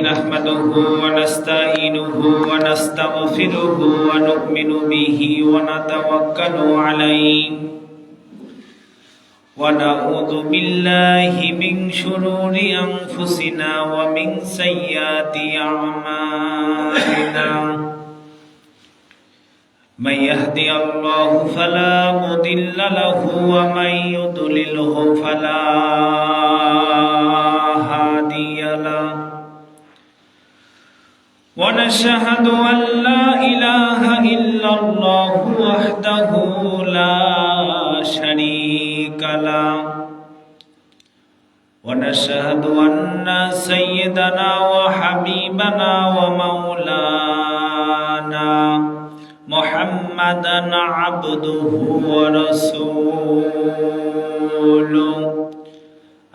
نحمده ونستعينه ونستغفره ونؤمن به ونتوكل عليه ونعوذ بالله من شرور أنفسنا ومن سيئات أعمالنا من يهدي الله فلا مضل له ومن يضلله فلا هادي له ونشهد أن لا إله إلا الله وحده لا شريك له ونشهد أن سيدنا وحبيبنا ومولانا محمدا عبده ورسوله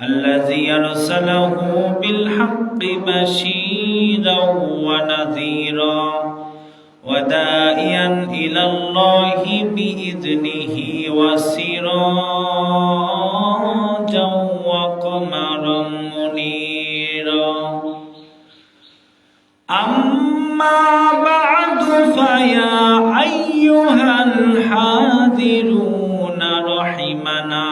الذي أرسله بالحق بشيرا ونذيرا وداعيا إلى الله بإذنه وسراجا وقمرا منيرا أما بعد فيا أيها الحاضرون رحمنا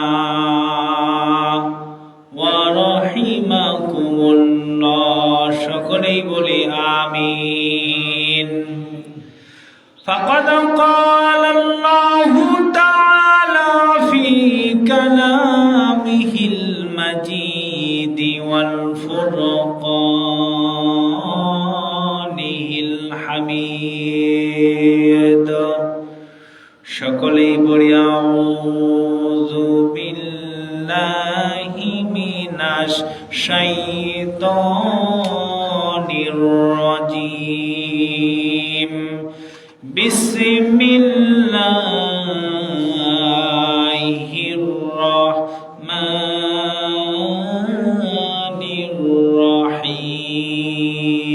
ورحمكم الله شكري بولي آمين فقد قال الله تعالى في كلامه المجيد والفرقانه الحميد شكري بولي أعوذ بالله من الشيطان الرجيم بسم الله الرحمن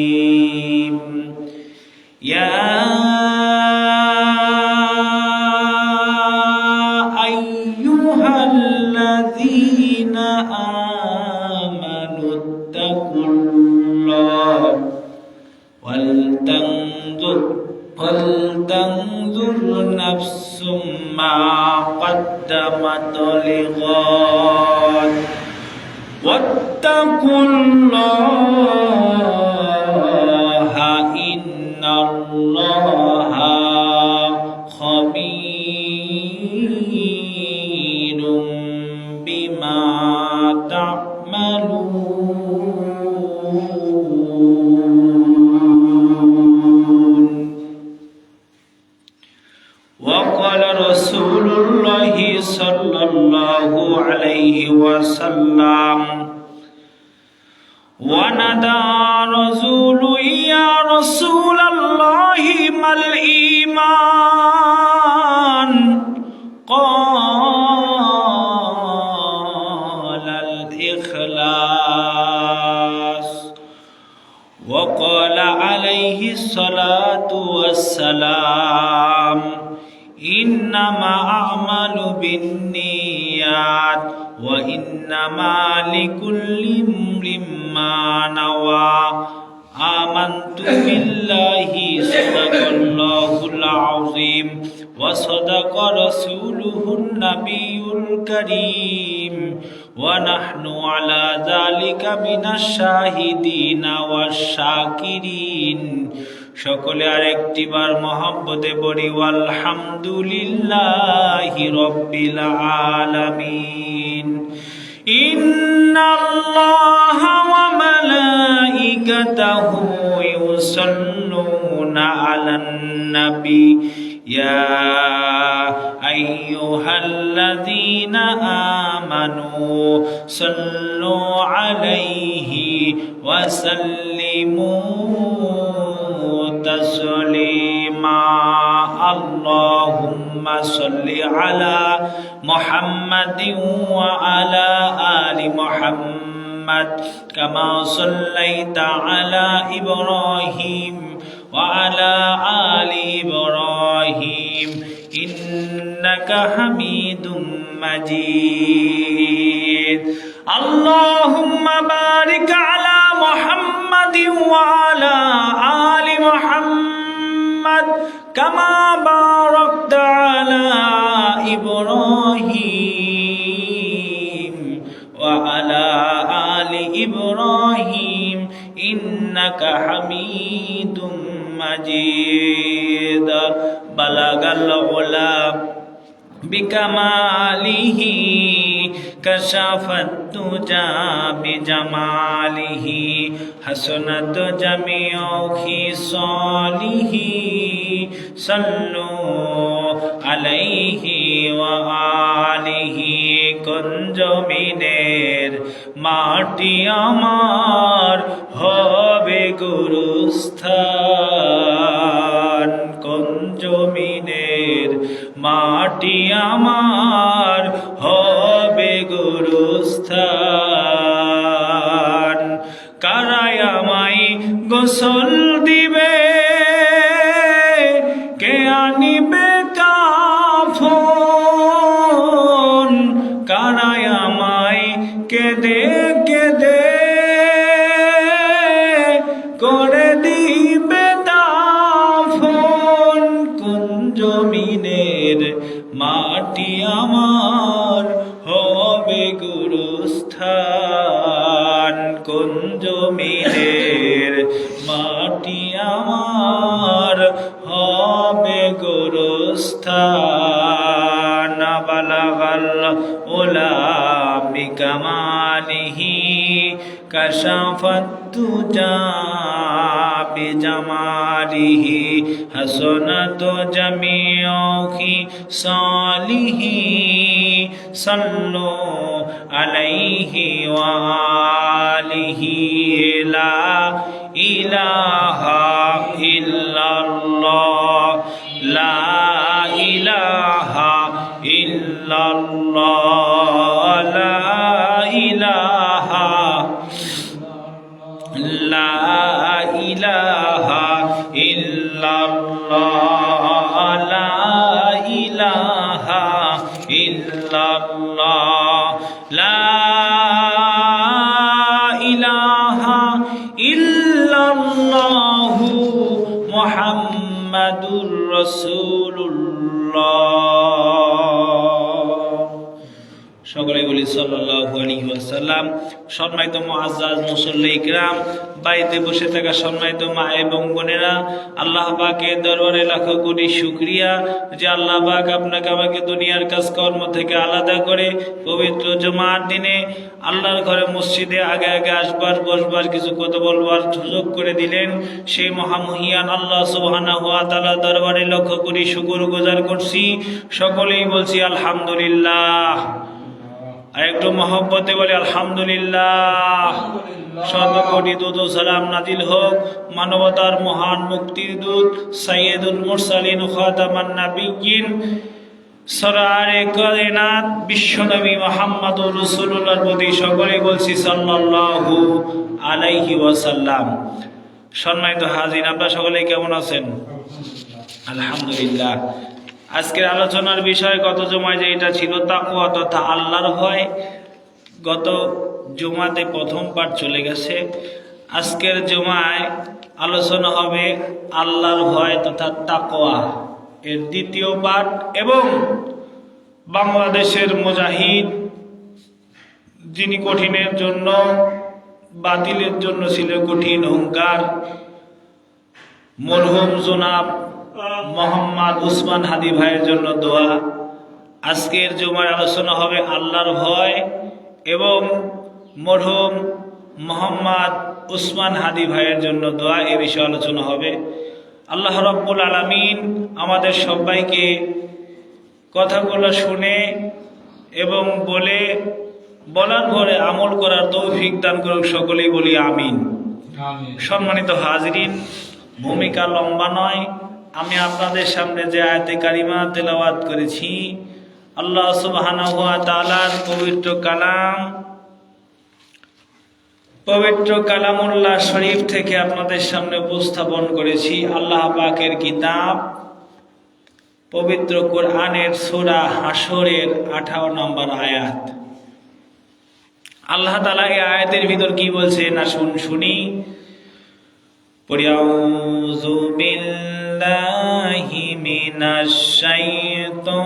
الرحيم يا أيها الذين آمنوا اتقوا الله ولتنظر نفس ما قدمت لغد واتقوا الله إن الله خبير بما تعملون وقال رسول الله صلى الله عليه وسلم ونادى رسول يا رسول الله ما الإيمان قال الإخلاص وقال عليه الصلاة والسلام إنما أعمل بالنيات وإنما لكل امرئ ما نوى آمنت بالله صدق الله العظيم وصدق رسوله النبي الكريم ونحن على ذلك من الشاهدين والشاكرين সকলে আরেকটি বার মহব্বতে পড়ি আলহামদুলিল্লাহি রাব্বিল আলামিন ইন্নাল্লাহা ওয়া মালাইকাতাহু ইউসাল্লুনা আলান নবী ইয়া আইয়ুহাল্লাযীনা আমানু সাল্লু আলাইহি ওয়া সাল্লিমু تسليما اللهم صل على محمد وعلى آل محمد كما صليت على إبراهيم وعلى آل إبراهيم إنك حميد مجيد اللهم بارك على محمد وعلى آل محمد كما باركت على إبراهيم وعلى آل إبراهيم إنك حميد مجيد بلغ العلا بكماله كشف الدجى بجماله حسنت جميع خصاله صلوا عليه وآله কুঞ্জমিনের মাটি আমার হবে গুরুস্থান কুঞ্জমিনের মাটি আমার হবে গুরুস্থান কারাই আমায় গোসল দিবে কে আনিবে কাফন কারাই আমায় কেঁদে কেঁদে করে দিবে দাফন কুঞ্জমিনের মাটি আমার হবে গুরুস্থান কুঞ্জমিনের মাটি আমার হবে গুরুস্থান বালাগাল উলা বিকামালিহি কাশাফাত তুজা বিজামালিহি হাসনাত জামিউ খিসালিহি সাল্লু আলাইহি ওয়া আলিহি লা ইলাহা ইল্লাল্লাহ লা ইলাহা ইল্লাল্লাহ লা ইলাহা লা ইলাহা ইল্লাল্লাহ লা ইলাহা ইল্লাল্লাহ লা ইলাহা ইল্লাল্লাহু মুহাম্মাদুর রাসূলুল্লাহ সকলে বলি সাল্লাল্লাহু আলাইহি ওয়াসাল্লাম। সম্মানিত মুআজ্জাজ মুসল্লি ইকরাম, বাড়িতে বসে থাকা সম্মানিত মা এবং বোনেরা, আল্লাহ পাকের দরবারে লাখো কোটি শুকরিয়া যে আল্লাহ পাক আপনাকে আমাকে দুনিয়ার কাজকর্ম থেকে আলাদা করে পবিত্র জুমার দিনে আল্লাহর ঘরে মসজিদে আগে আগে আসবার বসবার কিছু কথা বলবার সুযোগ করে দিলেন। সেই মহামহিয়ান আল্লাহ সুবহানাহু ওয়া তাআলার দরবারে লক্ষ কোটি শুকরগুজার করছি। সকলেই বলছি আলহামদুলিল্লাহ। আর একটু মহব্বতে বলে আলহামদুলিল্লাহ। শত কোটি দুরূদ ও সালাম নাজিল হোক মানবতার মহান মুক্তির দূত সাইয়্যিদুল মুরসালিন খাতামান নাবিয়্যিন সরওয়ারে কায়নাত বিশ্বনবী মুহাম্মদুর রাসূলুল্লাহর প্রতি সকলে বলছি সাল্লাল্লাহু আলাইহি ওয়াসাল্লাম। সম্মানিত হাজির, আপনারা সকলে কেমন আছেন? আলহামদুলিল্লাহ। আজকের আলোচনার বিষয় গত জুমায় যে এটা ছিল তাকওয়া তথা আল্লাহর ভয়। গত জুমাতে প্রথম পাঠ চলে গেছে। আজকের জুমায় আলোচনা হবে আল্লাহর ভয় তথা তাকওয়া এর দ্বিতীয় পাঠ এবং বাংলাদেশের মুজাহিদ যিনি কঠিনের জন্য বাতিলের জন্য ছিল কঠিন হুঙ্কার, মরহুম জনাব মোহাম্মদ উসমান হাদি ভাইয়ের জন্য দোয়া। আজকের জুমার আলোচনা হবে আল্লাহর ভয় এবং মরহুম মোহাম্মদ উসমান হাদি ভাইয়ের জন্য দোয়া, এ বিষয়ে আলোচনা হবে। আল্লাহ রাব্বুল আলামিন আমাদের সবাইকে কথাগুলো শুনে এবং বলার পরে আমল করার তৌফিক দান করুক। সকলেই বলি আমিন। সম্মানিত হাজিরিন, ভূমিকা লম্বা নয়, আমি আপনাদের সামনে যে আয়াতে কারিমা তেলাওয়াত করেছি আল্লাহ সুবহানাহু ওয়া তাআলার পবিত্র কালামুল্লাহ শরীফ থেকে আপনাদের সামনে উপস্থাপন করেছি। আল্লাহ পাকের কিতাব পবিত্র কোরআনের সূরা হাশরের 18 নম্বর আয়াত। আল্লাহ তাআলা এই আয়াতের ভিতর কি বলছে না শুনি। قل أعوذ بالله من الشيطان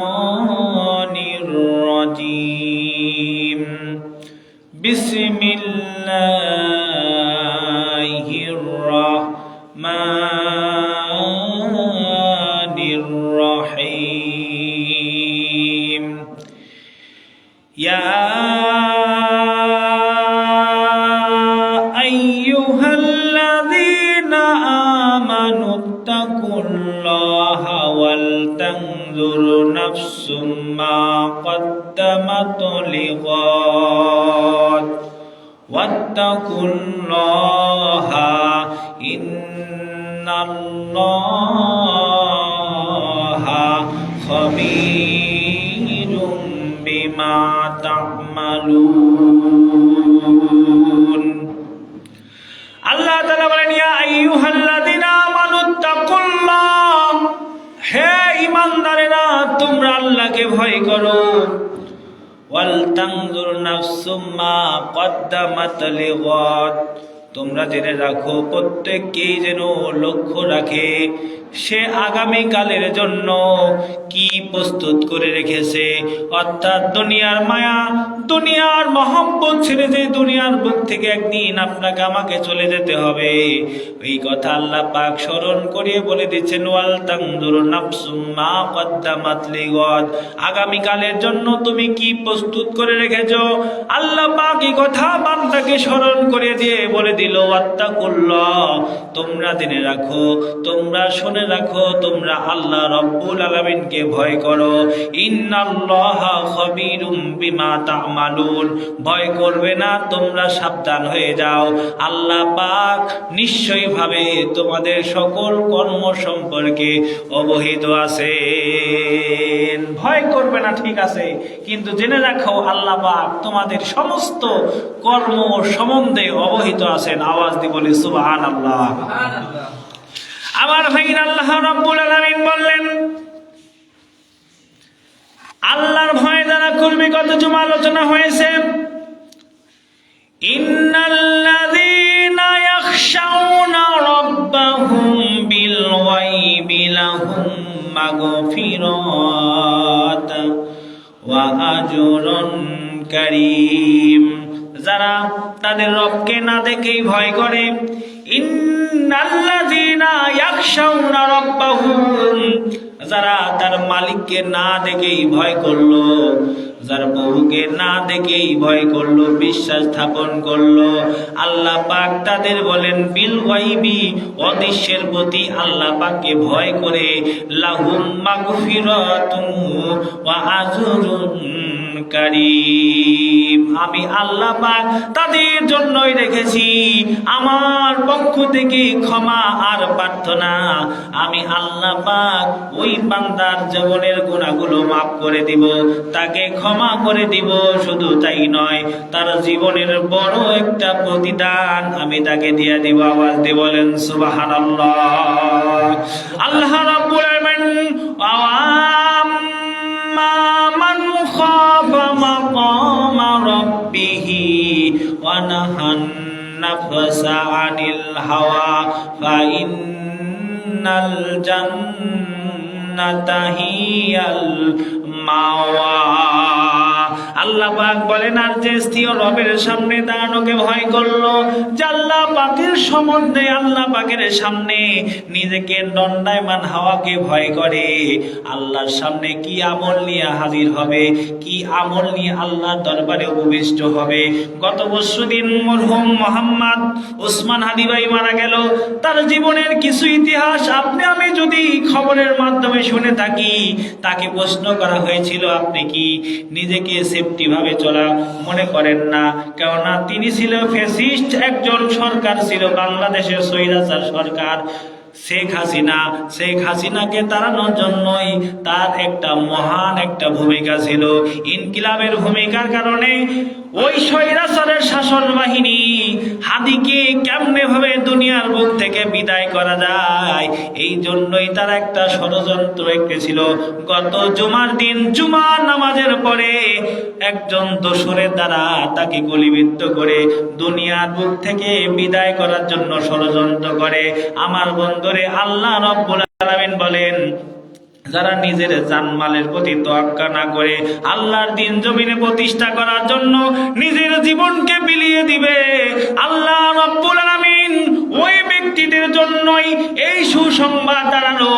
الرجيم بسم الله الرحمن الرحيم يا أيها الذين آمنوا اتقوا الله ولتنظر نفس ما قدمت لغد واتقوا الله إن الله خبير بما تعملون আল্লাহ তাআলা বলেন ইয়া আইয়ুহাল্লাযীনা আমানুত্তাকুল্লাহ, হে ঈমানদারেরা তোমরা আল্লাহকে ভয় করো। ওয়াল তানজুর নাফসুম মা কদ্দামাত লিগাদ, তোমরা জেনে রাখো প্রত্যেককেই যেন লক্ষ্য রাখে সে আগামী কালের জন্য কি প্রস্তুত করে রেখেছে। অর্থাৎ দুনিয়ার মায়া, দুনিয়ার মহব্বত ছেড়ে যে দুনিয়ার বুক থেকে একদিন আপনাকে আমাকে চলে যেতে হবে, এই কথা আল্লাহ পাক স্মরণ করিয়ে বলে দিচ্ছেন ওয়াল তানজুর নাফসুম মা কদ্দামাত লিগাদ, আগামী কালের জন্য তুমি কি প্রস্তুত করে রেখেছো। আল্লাহ পাক এই কথা বান্দাকে স্মরণ করে দিয়ে বলে দিল ওয়াত্তাকুল্লাহ, তোমরা জেনে রাখো, তোমরা শুনে রাখো, তোমরা আল্লাহ রব্বুল আলামিনকে ভয় করো। ইন্নাল্লাহা খবীরুম বিমা তা'মালুন, ভয় করবে না, তোমরা সাবধান হয়ে যাও। আল্লাহ পাক নিশ্চয়ভাবে তোমাদের সকল কর্ম সম্পর্কে অবহিত আছেন। ভয় করবে না ঠিক আছে, কিন্তু জেনে রাখো আল্লাহ পাক তোমাদের সমস্ত কর্ম সম্বন্ধে অবহিত আছেন। আওয়াজ দিয়ে বলি সুবহানাল্লাহ। আমার ভাইরা, আল্লাহ রাব্বুল আলামিন বললেন আল্লাহর ভয় যারা করবে, কত জুমা আলোচনা হয়েছে। ইন্নাল্লাযীনা ইয়াখশাউনা রাব্বাহুম বিল গায়বি লাহুম মাগফিরাতুন ওয়া আজরুন কারীম, যারা তাদের রবকে না দেখেই ভয় করে। ইন্নাল্লাযীনা ইয়াখশাউনা রাব্বাহুম, যারা তার মালিককে না দেখেই ভয় করলো, যার প্রভুকে না দেখেই ভয় করলো, বিশ্বাস স্থাপন করলো, আল্লাহ পাক তাদের বলেন বিল গায়বি, অদৃশ্যের প্রতি আল্লাহ পাককে ভয় করে, লাহুম মাগফিরাতুন ওয়া আজরুন কারীম, আমি আল্লাহ পাক তাদের জন্যই রেখেছি আমার পক্ষ থেকে ক্ষমা আর প্রার্থনা। আমি আল্লাহ পাক ওই বান্দার জীবনের গুনাহগুলো মাফ করে দিব, তাকে ক্ষমা করে দিব। শুধু তাই নয়, তার জীবনের বড় একটা প্রতিদান আমি তাকে দিয়ে দিব। আওয়াজ দিয়ে বলেন সুবহানাল্লাহ। আল্লাহ রাব্বুল আলামিন মান খাফা মাকামা রাব্বিহি ওয়া নাহান নাফসা আনিল হাওয়া ফা ইন্নাল জান্নাতা হিয়াল মাওয়া। আল্লাহ পাক বলেন আর যে স্থির রবের সামনে দাঁড়ানোকে ভয় করলো, যে আল্লাহ পাকের সম্বন্ধে, আল্লাহ পাকের সামনে নিজেকে দণ্ডায়মান হওয়াকে ভয় করে, আল্লাহর সামনে কি আমল নিয়ে হাজির হবে, কি আমল নিয়ে আল্লাহর দরবারে উপবিষ্ট হবে। গত বছরদিন মরহুম মোহাম্মদ ওসমান হাদি ভাই মারা গেল। তার জীবনের কিছু ইতিহাস আপনি আমি যদি খবরের মাধ্যমে শুনে থাকি, তাকে প্রশ্ন করা হয়েছিল আপনি কি নিজেকে সেফটি ভাবে চলা মনে করেন না? কেননা তিনি ছিল ফ্যাসিস্ট একজন সরকার, ছিল বাংলাদেশের স্বৈরাচার সরকার। শেখ হাসিনাকে তাড়ানোর জন্যই তার একটা মহান একটা ভূমিকা ছিল। ইনকিলাবের ভূমিকার কারণে ওই স্বৈরাচারের শাসন বাহিনী হাদিকে কেমনে ভাবে দুনিয়ার বুক থেকে বিদায় করা যায়, এই জন্যই তারা একটা ষড়যন্ত্র এঁকেছিল। গত জুমার দিন জুমার নামাজের পরে একজন দোসরের দ্বারা তাকে গুলিবিদ্ধ করে দুনিয়ার বুক থেকে বিদায় করার জন্য ষড়যন্ত্র করে। আমার বন্ধুরে, আল্লাহ রাব্বুল আলামিন বলেন, যারা নিজের জানমালের প্রতি তোয়াক্কা না করে আল্লাহর দিন জমিনে প্রতিষ্ঠা করার জন্য নিজের জীবনকে বিলিয়ে দিবে, আল্লাহ রাব্বুল আলামিন ওই ব্যক্তিদের জন্যই এই সুসংবাদ দাঁড়ালো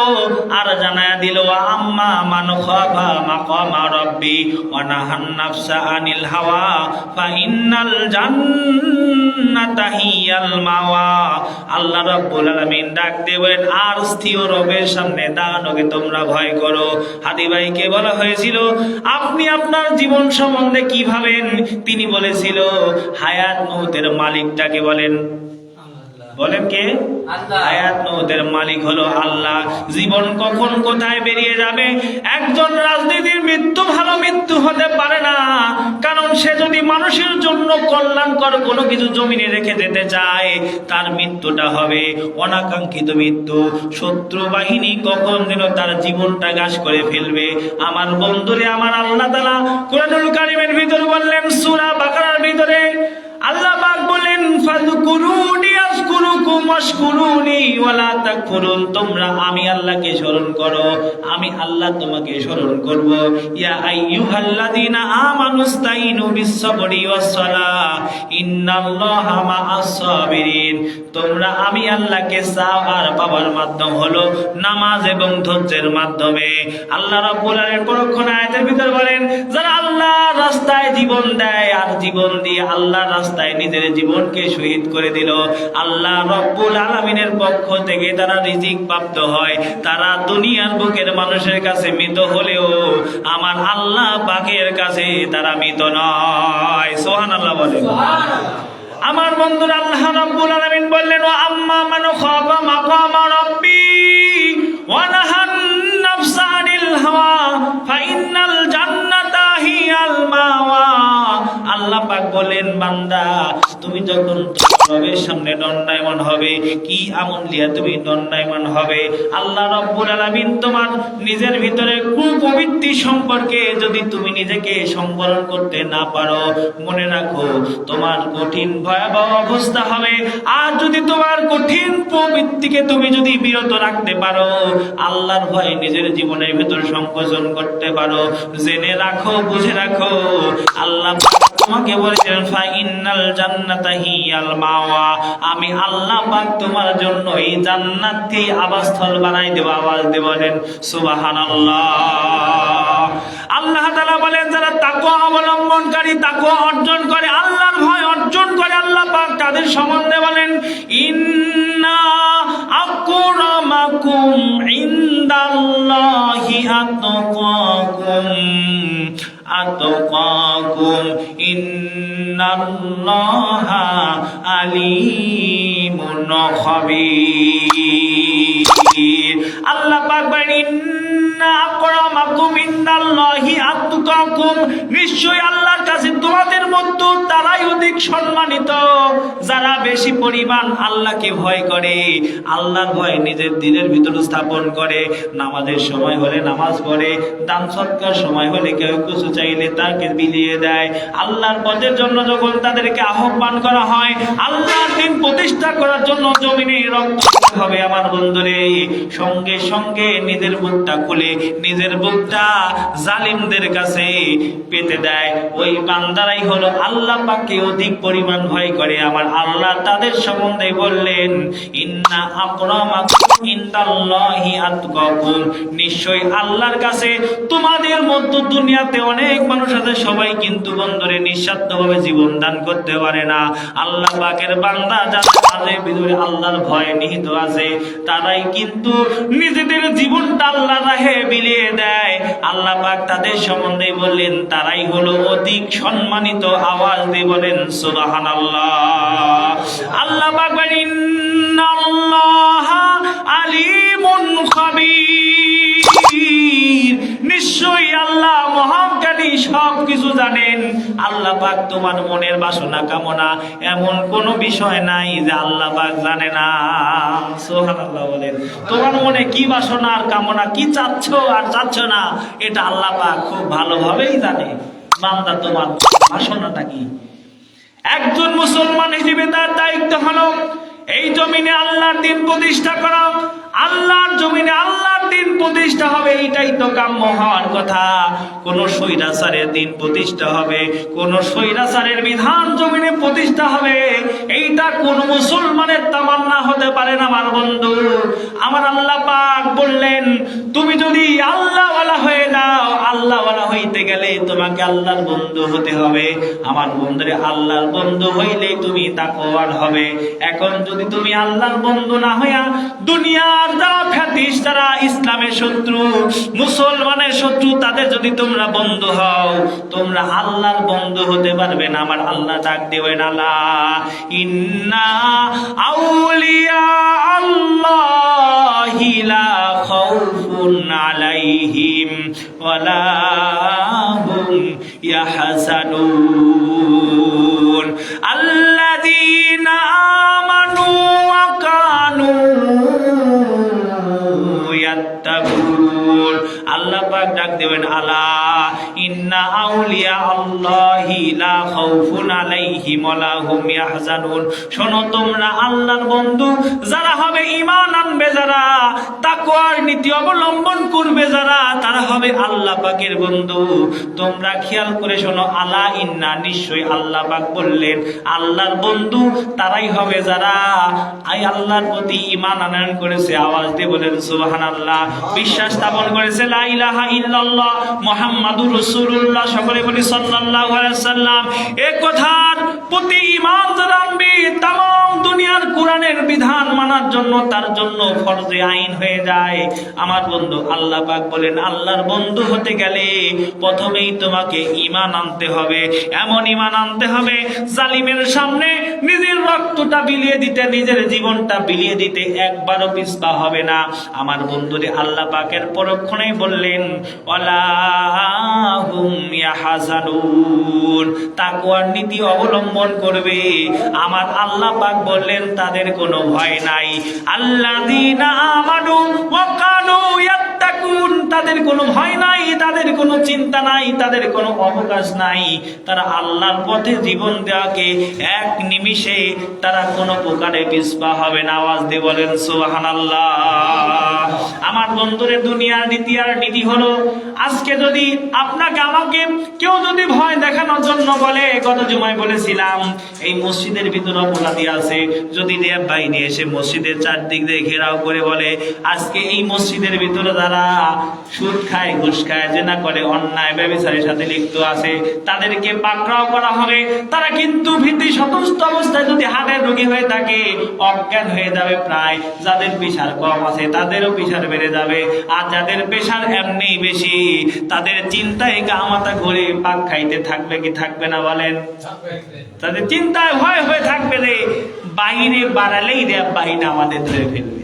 আর জানায়া দিল, আম্মা মান খাফা মাকামা রাব্বি ওয়া নাহান নাফসা আনিল হাওয়া ফা ইন্নাল জান্নাতা হিয়াল মাওয়া। আল্লাহ রাব্বুল আলামিন ডাক দেবেন, আর স্থির রবের সামনে দাঁড়ানোকে তোমরা ভয় করো। হাদি ভাইকে বলা হয়েছিল, আপনি আপনার জীবন সম্বন্ধে কি ভাবেন? তিনি বলেছিল, হায়াত মউতের মালিকটাকে বলেন। বলেন কে? হায়াত মউতের মালিক হলো আল্লাহ। জীবন কখন কোথায় বেরিয়ে যাবে, একজন রাজনীতির মৃত্যু ভালো মৃত্যু হতে পারে না, কারণ সে যদি মানুষের জন্য কল্যাণকর কোনো কিছু জমিনে রেখে যেতে চায়, তার মৃত্যুটা হবে অনাকাঙ্ক্ষিত মৃত্যু। শত্রু বাহিনী কখন যেন তার জীবনটা গাছ করে ফেলবে। আমার বন্ধুরে, আমার আল্লাহ তাআলা কোরআনুল কারীমের ভিতরে বললেন, সূরা বাকারার ভিতরে আল্লাহ পাক বলেন, ফাযকুরুনি আযকুরুকুম ওয়াশকুরুনি ওয়ালা তাকফুরুন। তোমরা আমি আল্লাহকে স্মরণ করো, আমি আল্লাহ তোমাকে স্মরণ করব। ইয়া আইয়ুহাল্লাযীনা আমানুস্তাইনু বিস-সাবরি ওয়াস-সালাহ ইন্নাল্লাহা মা'আস-সাবিরিন। তোমরা আমি আল্লাহকে চাও আর পাওয়ার মাধ্যম হলো নামাজ এবং ধৈর্যের মাধ্যমে। আল্লাহ রাব্বুল আলামিন পরক্ষণ আয়াতের ভিতর বলেন, যারা আল্লাহর রাস্তায় জীবন দেয় আর জীবন দিয়ে আল্লাহর রাস্তায় নিজের জীবনকে শহীদ করে দিল, আল্লাহ রাব্বুল আলামিনের পক্ষ থেকে তারা রিজিক প্রাপ্ত হয়। তারা দুনিয়ার বুকের মানুষের কাছে মৃত হলেও আমার আল্লাহ পাকের কাছে তারা মৃত নয়। সুবহানাল্লাহ বলেন। আমার বন্ধুরা, আল্লাহ রাব্বুল আলামিন বললেন, ওয়া আম্মা মান খাফা মাকামা রাব্বি ওয়া নাহান নাফসা আনিল হাওয়া ফা ইন্নাল জান্নাতা হিয়াল মাওয়া। আল্লাহ পাক বলেন, বান্দা তুমি যখন রবের সামনে দণ্ডায়মান হবে, কি আমল দিয়া তুমি দণ্ডায়মান হবে? আল্লাহ রাব্বুল আলামিন তোমার নিজের ভিতরে কুপ্রবৃত্তি সম্পর্কে যদি তুমি নিজেকে সংবরণ করতে না পারো, মনে রাখো তোমার কঠিন ভয়াবহ অবস্থা হবে। আর যদি তোমার কঠিন প্রবৃত্তিকে তুমি যদি বিরত রাখতে পারো, আল্লাহর ভয়ে নিজের জীবনের ভিতর সংকোচন করতে পারো, জেনে রাখো, বুঝে রাখো, আল্লাহ তোমাকে বলেছেন, ফা ইন্নাল জান্নাতা হিয়াল মাওয়া। আমি আল্লাহ পাক তোমার জন্য এই জান্নাতকে আবাসস্থল বানাই দেব। আওয়াজ দিয়ে বলেন সুবহানাল্লাহ। আল্লাহ তাআলা বলেন, যারা তাকওয়া অবলম্বনকারী, তাকওয়া অর্জন করে, আল্লাহর ভয় অর্জন করে, আল্লাহ পাক তাদের সম্বন্ধে বলেন, ইন্না আকরামাকুম ইনদাল্লাহি আতকাকুম ইন্নাল্লাহা আলিমুন খাবীর। আল্লাহ পাক বলেন, ইন্না আকরামাকুম ইনদাল্লাহি আতকাকুম, নিশ্চয়ই আল্লাহর কাছে তোমাদের মধ্যে তারাই অধিক সম্মানিত যারা বেশি পরিমাণ আল্লাহকে ভয় করে, আল্লাহর ভয় নিজের দিনের ভিতর স্থাপন করে, নামাজের সময় হলে নামাজ পড়ে, দান সৎকার সময় হলে কেউ কিছু চাইলে তাকে বিলিয়ে দেয়। আল্লাহর পথের জন্য যখন তাদেরকে আহ্বান করা হয়, আল্লাহর দিন প্রতিষ্ঠা করার জন্য জমিনে রক্ত হবে, আমার বন্ধুরে, সঙ্গে সঙ্গে নিজের বুকটা খুলে নিজের বুকটা জালিমদের কাছে পেতে দেয়। ওই বান্দারাই হলো আল্লাহ পাককে অধিক পরিমাণ ভয় করে। আমার আল্লাহ তাদের সম্বন্ধে বললেন, ইন্না আকরামাকুম ইনদাল্লাহি আতকাকুম, নিশ্চয়ই আল্লাহর কাছে তোমাদের মধ্যে দুনিয়াতে অনেক মানুষ আছে, সবাই কিন্তু বন্ধুরে নিঃস্বার্থভাবে জীবন দান করতে পারে না। আল্লাহ পাকের বান্দা যাদের ভিতরে আল্লাহর ভয় নিহিত আছে, তারাই কিন্তু নিজেদের জীবনটা আল্লাহর রাহে বিলিয়ে দেয়। আল্লাহ পাক তাদের সম্বন্ধে বললেন, তারাই হলো অধিক সম্মানিত। আওয়াজ দিয়ে বলেন সুবহানাল্লাহ। আল্লাহ পাক বলেন, ইন্নাল্লাহা আলিমুন খাবীর, নিশ্চয়ই আল্লাহ মহাজ্ঞানী সব কিছু জানেন। আল্লাহ পাক তোমার মনের বাসনা কামনা এমন কোনো বিষয় নাই যে আল্লাহ পাক জানে না। সুবহানাল্লাহ বলেন। তোমার মনে কি বাসনা আর কামনা, কি চাচ্ছ আর চাচ্ছ না, এটা আল্লাহ পাক খুব ভালোভাবেই জানে। বান্দা তোমার বাসনাটা কি? একজন মুসলমান হিসেবে তার দায়িত্ব হলো এই জমিনে আল্লাহর দ্বীন প্রতিষ্ঠা করা। আল্লাহর জমিনে আল্লাহর দ্বীন প্রতিষ্ঠা হবে, এইটাই তো কাম্য হওয়ার কথা। কোন স্বৈরাচারের দ্বীন প্রতিষ্ঠা হবে, কোন স্বৈরাচারের বিধান জমিনে প্রতিষ্ঠা হবে, এইটা কোন মুসলমানের তামান্না হতে পারে না। আমার বন্ধু, আমার আল্লাহ পাক বললেন, তুমি যদি আল্লাহওয়ালা হয়ে যাও, আল্লাহওয়ালা হইতে গেলে তোমাকে আল্লাহর বন্ধু হতে হবে। আমার বন্ধুরে, আল্লাহর বন্ধু হইলে তুমি তাকওয়ার হবে। এখন যদি তুমি আল্লাহর বন্ধু না হইয়া দুনিয়ার যারা ফ্যাটিস্ট, যারা ইসলামের শত্রু, মুসলমানের শত্রু, তাদের যদি তোমরা বন্ধু হও, তোমরা আল্লাহর বন্ধু হতে পারবে না। আমার আল্লাহ ডাক দেবেন, আল্লাহ ইন্না আউলিয়া আল্লাহি লা খাউফুন আলাইহিম ওয়ালা হুম ইয়াহজানুন আল্লাযীনা আমানু ওয়া কানু ইয়াত্তাকুন। আল্লাহ পাক ডাক দেবেন, আলা ইন্না আউলিয়া আল্লাহি লা খাউফুন আলাইহিম ওয়ালা হুম ইয়াহজানুন। শোনো, তোমরা আল্লাহর বন্ধু যারা হবে, ঈমান আনবে যারা, তাকওয়ার নীতি অবলম্বন করবে যারা, তারা হবে আল্লাহ পাকের বন্ধু। তোমরা খেয়াল করে শোনো, আলা ইন্না, নিশ্চয়ই আল্লাহ পাক বললেন আল্লাহর বন্ধু তারাই হবে যারা আল্লাহর প্রতি ঈমান আনয়ন করেছে। আওয়াজ দিয়ে বলেন সুবহানাল্লাহ। বিশ্বাস স্থাপন করেছে লা ইলাহা ইল্লাল্লাহ মুহাম্মাদুর রাসূলুল্লাহ। সকলে বলি সাল্লাল্লাহু আলাইহি ওয়াসাল্লাম। এই কথার প্রতি ঈমান যারা আনবে, तमाम দুনিয়ার কোরআনের বিধান মানার জন্য তার জন্য ফরজে আইন হয়ে যায়। আমার বন্ধু, আল্লাহ পাক বলেন আল্লাহর বন্ধু হতে গেলে প্রথমেই তোমাকে ঈমান আনতে হবে। এমন ঈমান আনতে হবে, জালিমের সামনে নিজের রক্তটা বিলিয়ে দিতে, নিজের জীবনটা বিলিয়ে দিতে একবারও পিছপা হবে না। আমার বন্ধুরে, আল্লাহ পাকের পরক্ষণেই বললেন ওয়ালা হুম ইয়াহজানুন, তাকওয়ার নীতি অবলম্বন করবে। আমার আল্লাহ পাক বললেন তাদের কোনো ভয় নাই। আল্লাযীনা আমানু ওয়া কানু ইয়াত্তাকুন, তাদের কোনো ভয় নাই, তাদের কোনো চিন্তা নাই, তাদের কোনো অবকাশ নাই। তারা আল্লাহর পথে জীবন দেওয়াকে এক নিমিষে তারা কোনো প্রকারে পিছপা হবে না। আওয়াজ দিয়ে বলেন সুবহানাল্লাহ। আমার বন্ধুরে, দুনিয়ার নীতি আর নীতি হলো, আজকে যদি আপনাকে আমাকে কেউ যদি ভয় দেখানোর জন্য বলে, গত জুমায় বলেছিলাম এই মসজিদের ভিতরে অপরাধী আছে, যদি র্যাব বাহিনী এসে মসজিদের চারদিক দিয়ে ঘেরাও করে বলে আজকে এই মসজিদের ভিতরে যারা সুদ খায়, ঘুষ খায়, জেনা করে, অন্যায় ব্যভিচারের সাথে লিপ্ত আছে, তাদেরকে পাকড়াও করা হবে। তারা কিন্তু ভীতি সন্ত্রস্ত অবস্থায় যদি হাড়ের রোগী হয়ে থাকে, অজ্ঞান হয়ে যাবে প্রায়। যাদের প্রেশার কম আছে তাদেরও প্রেশার বেড়ে যাবে, আর যাদের প্রেশার এমনি বেশি তাদের চিন্তায় গা মাথা ঘুরে পাক খাইতে থাকবে কি থাকবে না বলেন? তাদের চিন্তায় ভয় হয়ে থাকবে রে, বাইরে বাড়ালেই র্যাব বাহিনী আমাদের ধরে ফেলবে।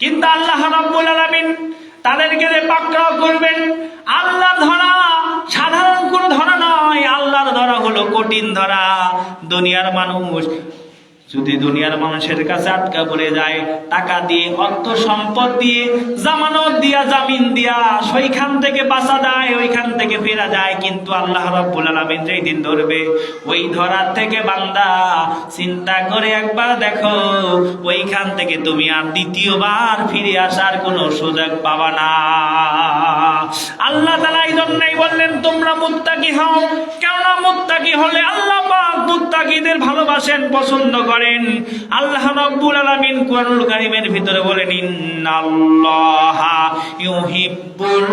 কিন্তু আল্লাহ রাব্বুল আলামিন তাদেরকে যে পাকড়াও করবেন, আল্লাহর ধরা সাধারণ কোনো ধরা নয়, আল্লাহর ধরা হলো কঠিন ধরা। দুনিয়ার মানুষ যদি দুনিয়ার মানুষের কাছে আটকা পড়ে যায়, টাকা দিয়ে, অর্থ সম্পদ দিয়ে, জামানত দিয়া, জামিন দিয়া, সেইখান থেকে বাঁচা যায়, ওইখান থেকে ফেরা যায়। কিন্তু আল্লাহ রাব্বুল আলামিন যেই দিন ধরবে, ওই ধরার থেকে বান্দা চিন্তা করে একবার দেখো, ওইখান থেকে তুমি আর দ্বিতীয়বার ফিরে আসার কোনো সুযোগ পাবা না। আল্লাহ তাআলা এই জন্যই বললেন তোমরা মুত্তাকি হও। কেননা মুত্তাকি হলে আল্লাহ পাক মুত্তাকিদের ভালোবাসেন, পছন্দ করেন। আল্লাহ রাব্বুল আলামিন কুরআনুল কারীমের ভিতরে বলেন ইন্নাল্লাহা ইউহিব্বুল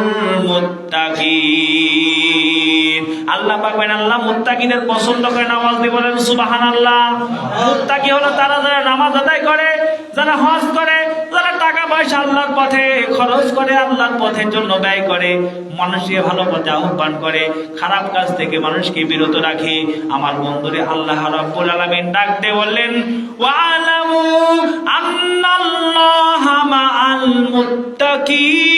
মুত্তাকিন। আল্লাহ পাক বলেন আল্লাহ মুত্তাকিদের পছন্দ করেন। আওয়াজ দিয়ে বলেন সুবহানাল্লাহ। মুত্তাকি হলো তারা যারা নামাজ আদায় করে, যারা হজ করে, যারা টাকা পয়সা আল্লাহর পথে খরচ করে, আল্লাহর পথের জন্য ব্যয় করে, মানুষকে ভালো পথে আহ্বান করে, খারাপ কাজ থেকে মানুষকে বিরত রাখে। আমার বন্ধুরে, আল্লাহ রাব্বুল আলামিন ডাক দিয়ে বললেন ওয়ালামু আন্নাল্লাহা মাআল মুত্তাকিন,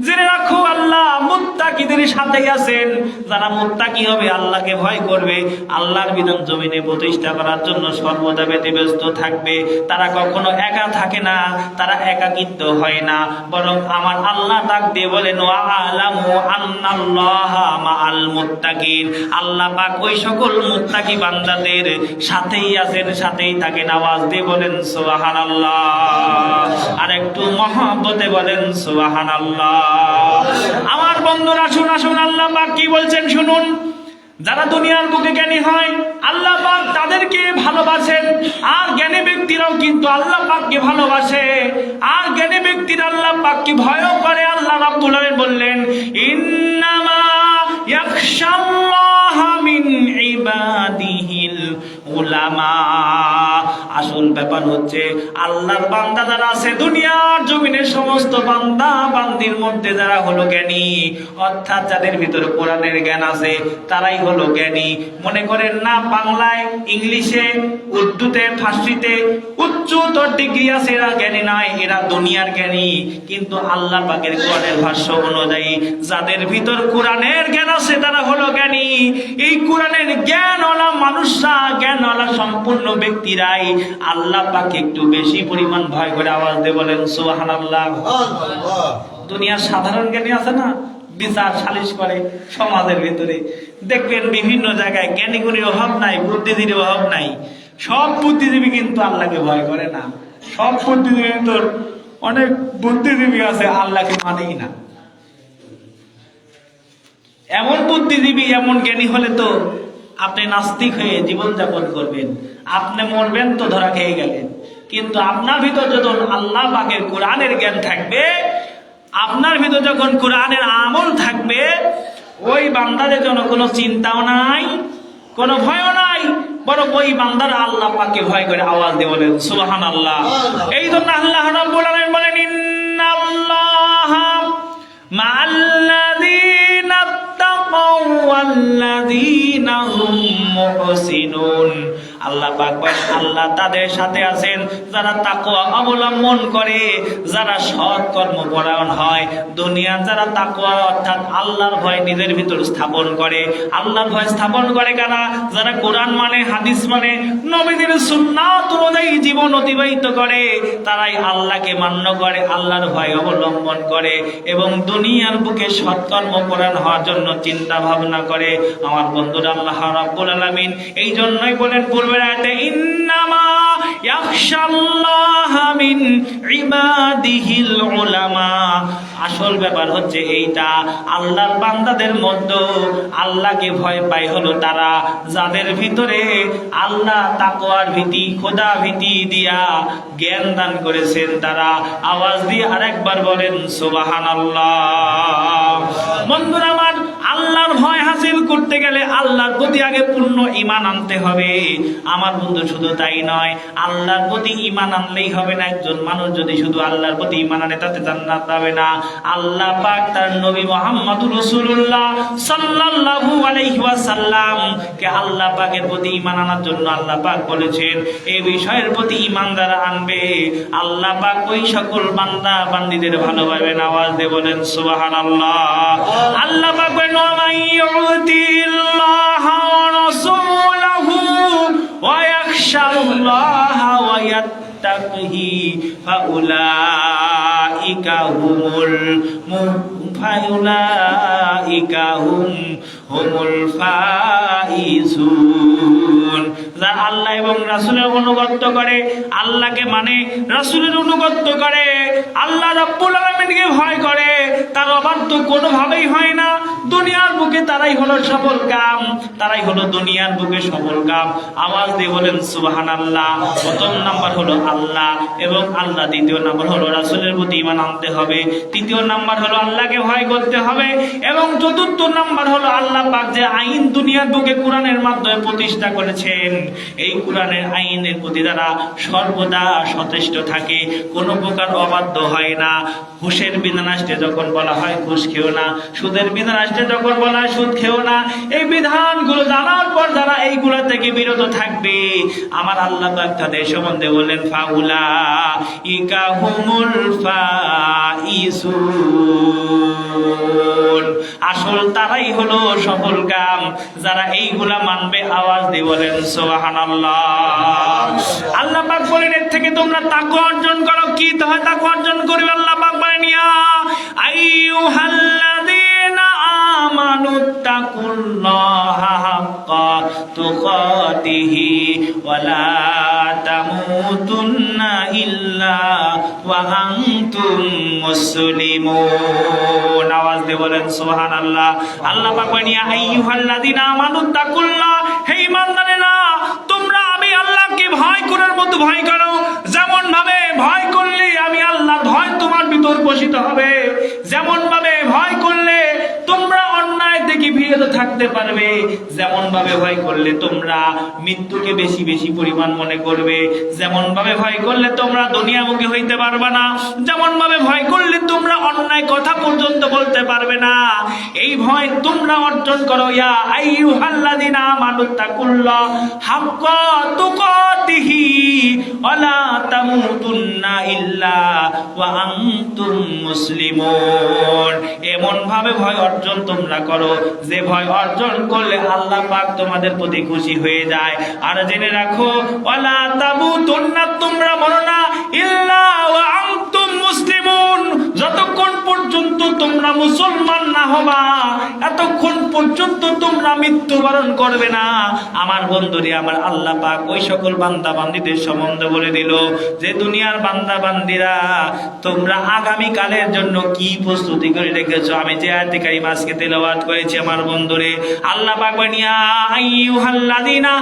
জেনে রাখো আল্লাহ মুত্তাকিদের সাথেই আছেন। যারা মুত্তাকি হবে, আল্লাহকে ভয় করবে, আল্লাহর বিধান জমিনে প্রতিষ্ঠা করার জন্য সর্বদা ব্যতিব্যস্ত থাকবে, তারা কখনো একা থাকে না, তারা একাকিত্ব হয় না, বরং আমার আল্লাহ ডাক দিয়ে বলেন ওয়া আলামু আন্নাল্লাহা মাআল মুত্তাকিন। আল্লাহ পাক ওই সকল মুত্তাকি বান্দাদের সাথেই আছেন, সাথেই থাকেন। আওয়াজ দিয়ে বলেন সুবহানাল্লাহ, আর একটু মহব্বতে বলেন সুবহানাল্লাহ। আমার বন্ধুরা শুন, আসুন আল্লাহ পাক কি বলছেন শুনুন। যারা দুনিয়ার বুকে জ্ঞানী হয়, আল্লাহ পাক তাদেরকে ভালোবাসেন, আর জ্ঞানী ব্যক্তিরাও কিন্তু আল্লাহ পাককে ভালোবাসে, আর জ্ঞানী ব্যক্তিরা আল্লাহ পাককে ভয়ও করে। আল্লাহ রাব্বুল আলামিন বললেন ইন্নামা ইয়াখশাল্লাহা মিন ইবাদিহিল উলামা। আসল ব্যাপার হচ্ছে আল্লাহর বান্দা যারা আছে দুনিয়ার জমিনের সমস্ত বান্দা বান্দির মধ্যে যারা হলো জ্ঞানী, অর্থাৎ যাদের ভিতরে কোরআনের জ্ঞান আছে, তারাই হলো জ্ঞানী। মনে করেন না বাংলায়, ইংলিশে, উর্দুতে, ফার্সিতে উচ্চতর ডিগ্রি আছে, এরা জ্ঞানী নয়, এরা দুনিয়ার জ্ঞানী। কিন্তু আল্লাহ পাকের কোরআনের ভাষ্য অনুযায়ী যাদের ভিতর কোরআনের জ্ঞান আছে তারা হলো জ্ঞানী। এই কোরআনের জ্ঞানওয়ালা মানুষরা, জ্ঞানওয়ালা সম্পূর্ণ ব্যক্তিরাই আল্লাহ পাকে একটু বেশি পরিমাণ ভয় করে। আওয়াজ দিয়ে বলেন সুবহানাল্লাহ। দুনিয়ার সাধারণ জ্ঞানী আছে না, বিচার সালিশ করে সমাজের ভিতরে, দেখবেন বিভিন্ন জায়গায় জ্ঞানী গুণীর অভাব নাই, বুদ্ধিজীবীর অভাব নাই। সব বুদ্ধিজীবী কিন্তু আল্লাহকে ভয় করে না। সব বুদ্ধিজীবী তো, অনেক বুদ্ধিজীবী আছে আল্লাহকে মানেই না। এমন বুদ্ধিজীবী, এমন জ্ঞানী হলে তো আপনি নাস্তিক হয়ে জীবনযাপন করবেন, আপনি মরবেন তো ধরা খেয়ে গেলেন। কিন্তু আপনার ভিতর যখন আল্লাহ পাকের কোরআনের জ্ঞান থাকবে, আপনার ভিতর যখন কোরআনের আমল থাকবে, ওই বান্দাদের জন্য কোনো চিন্তাও নাই, কোনো ভয়ও নাই, বরং ওই বান্দারা আল্লাহ পাককে ভয় করে। আওয়াজ দিয়ে বলেন সুবহানাল্লাহ। এই জন্য আল্লাহ রাব্বুল আলামিন বলেন ইন্নাল্লাহা মা'আল্লাযীনা তাকাও ওয়াল্লাযীনা হুম মুহসিনুন। আল্লাহ পাক বলেন আল্লাহ তাদের সাথে আছেন যারা তাকওয়া অবলম্বন করে, যারা সৎ কর্মপরায়ণ হয়। দুনিয়ার যারা তাকওয়া অর্থাৎ আল্লাহর ভয় নিজের ভিতর স্থাপন করে, আল্লাহর ভয় স্থাপন করে কারা? যারা কোরআন মানে, হাদিস মানে, নবীদের সুন্নাত অনুযায়ী জীবন অতিবাহিত করে, তারাই আল্লাহকে মান্য করে, আল্লাহর ভয় অবলম্বন করে এবং দুনিয়ার বুকে সৎকর্ম পরায়ণ হওয়ার জন্য চিন্তা ভাবনা করে। আমার বন্ধুরা, আল্লাহ রাব্বুল আলামিন এই জন্যই বলেন পূর্বের আয়াতে ইন্নামা ইয়াখশাল্লাহা মিন ইবাদিহিল উলামা। আসল ব্যাপার হচ্ছে এইটা, আল্লাহর বান্দাদের মধ্যে আল্লাহকে ভয় পায় হলো তারা যাদের ভিতরে আল্লাহ তাকওয়ার ভীতি, খোদা ভীতি দিয়া জ্ঞান দান করেছেন তারা। আওয়াজ দিয়ে আরেকবার বলেন সুবহানাল্লাহ। বন্ধুরা আমার, আল্লাহর ভয় হাসিল করতে গেলে আল্লাহর প্রতি আগে পূর্ণ ঈমান আনতে হবে। আমার বন্ধু শুধু তাই নয়, আল্লাহর প্রতি ঈমান আনলেই হবে না। একজন মানুষ যদি শুধু আল্লাহর প্রতি ঈমান আনে তাতে জান্নাত পাবে না। আল্লাহ পাক তার নবী মুহাম্মদুর রাসূলুল্লাহ সাল্লাল্লাহু আলাইহি ওয়াসাল্লাম কে আল্লাহ পাকের প্রতি ঈমান আনার জন্য আল্লাহ পাক বলেছেন এই বিষয়ের প্রতি ঈমান যারা আনবে আল্লাহ পাক ওই সকল বান্দা বান্দীদের ভালোবাসবেন। আওয়াজ দিয়ে বলেন সুবহানাল্লাহ। আল্লাহ পাক বলেন ওয়ামাইয়ুতিল্লাহা ওয়া রাসূলাহু ওয়া ইয়াখশাল্লাহা ওয়া ইয়াত্তাকিহি ফাউলাইকা হুমুল ফাইজুন। যারা আল্লাহ এবং রাসূলের অনুগত করে, আল্লাহকে মানে, রাসূলের অনুগত করে, আল্লাহ রাব্বুল আলামিনকে ভয় করে, তার অবাধ্য কোনোভাবেই হয় না। দুনিয়ার বুকে তারাই হলো সফল কাম, তারাই হলো দুনিয়ার বুকে সফল কাম। আওয়াজ দিয়ে বলেন সুবহানাল্লাহ। প্রথম নাম্বার হলো আল্লাহ এবং আল্লাহ, দ্বিতীয় নাম্বার হলো রাসূলের প্রতি ঈমান আনতে হবে, তৃতীয় নাম্বার হলো আল্লাহকে ভয় করতে হবে এবং চতুর্থ নাম্বার হলো আল্লাহ পাক যে আইন দুনিয়ার বুকে কোরআনের মাধ্যমে প্রতিষ্ঠা করেছেন এই কোরআনের আইনের প্রতি তারা সর্বদা সচেষ্ট থাকে, কোনো প্রকার অবাধ্য হয় না। ঘুষের বিধান আসতে যখন বলা হয় ঘুষ খেও না, সুদের বিধান আসতে যখন বলা হয় সুদ খেও না, এই বিধানগুলো জানার পর যারা এইগুলো থেকে বিরত থাকবে, আমার আল্লাহ পাক তাদের সম্বন্ধে বললেন ফাউলাইকা হুমুল ফাইজুন, আসল তারাই হলো সফলকাম যারা এইগুলা মানবে। আওয়াজ দিয়ে বলেন সুবহানাল্লাহ। আল্লাহ পাক বলেন এর থেকে তোমরা তাকওয়া অর্জন করো। কি তাকওয়া অর্জন করবে? আল্লাহ পাক বলেন ইয়া আইয়ুহাল্লাযীনা আমানুত্তাকুল্লাহা হাক্কা তুকাতিহি ওয়া লা তামুতুন্না ইল্লা ওয়া আনতুম মুসলিমুন। আওয়াজ দিয়ে বলেন সুবহানাল্লাহ। আল্লাহ পাক বলেন ইয়া আইয়ুহাল্লাযীনা আমানুত্তাকুল্লাহ, হে ঈমানদারেরা তোমরা আমি আল্লাহকে ভয় করার মতো ভয় করো। যেমন ভাবে ভয় করলে আমি আল্লাহর ভয় তোমার ভিতর পোষিত হবে, যেমন ভাবে ভয় করলে তোমরা অন্যায় থেকে বিরত থাকতে পারবে, যেমন ভাবে ভয় করলে তোমরা মৃত্যুকে বেশি বেশি পরিমাণ মনে করবে, যেমন ভাবে ভয় করলে তোমরা দুনিয়ামুখী হইতে পারবে না, যেমন ভাবে ভয় করলে তোমরা অন্যায় কথা পর্যন্ত বলতে পারবে না, এই ভয় তোমরা অর্জন করো। ইয়া আইয়ুহাল্লাযীনা আমানুত্তাকুল্লাহ হাক্কা তুকাতিহি ওয়া লা তামুতুন্না ইল্লা ওয়া আনতুম মুসলিমুন। এমন ভাবে ভয় অর্জন তোমরা করো যে ভয় অর্জন করলে আল্লাহ পাক তোমাদের প্রতি খুশি হয়ে যায়। আর জেনে রাখো ওয়া লা তামুতুন্না, তোমরা মরো না, ইল্লা ওয়া আনতুম মুসলিমুন, যতক্ষণ পর্যন্ত তোমরা মুসলমান না হবা এতক্ষণ পর্যন্ত তোমরা মৃত্যুবরণ করবে না। আমার বন্ধুরে, আমার আল্লাহ পাক ওই সকল বান্দা বান্দীদের সম্বন্ধে বলে দিল যে দুনিয়ার বান্দা বান্দীরা তোমরা আগামী কালের জন্য কি প্রস্তুতি করে রেখেছো। আমি যে আয়াতে কারিমা আজকে তেলাওয়াত করেছি আমার বন্ধুরে, আল্লাহ পাক বলেন ইয়া আইয়ুহাল্লাযীনা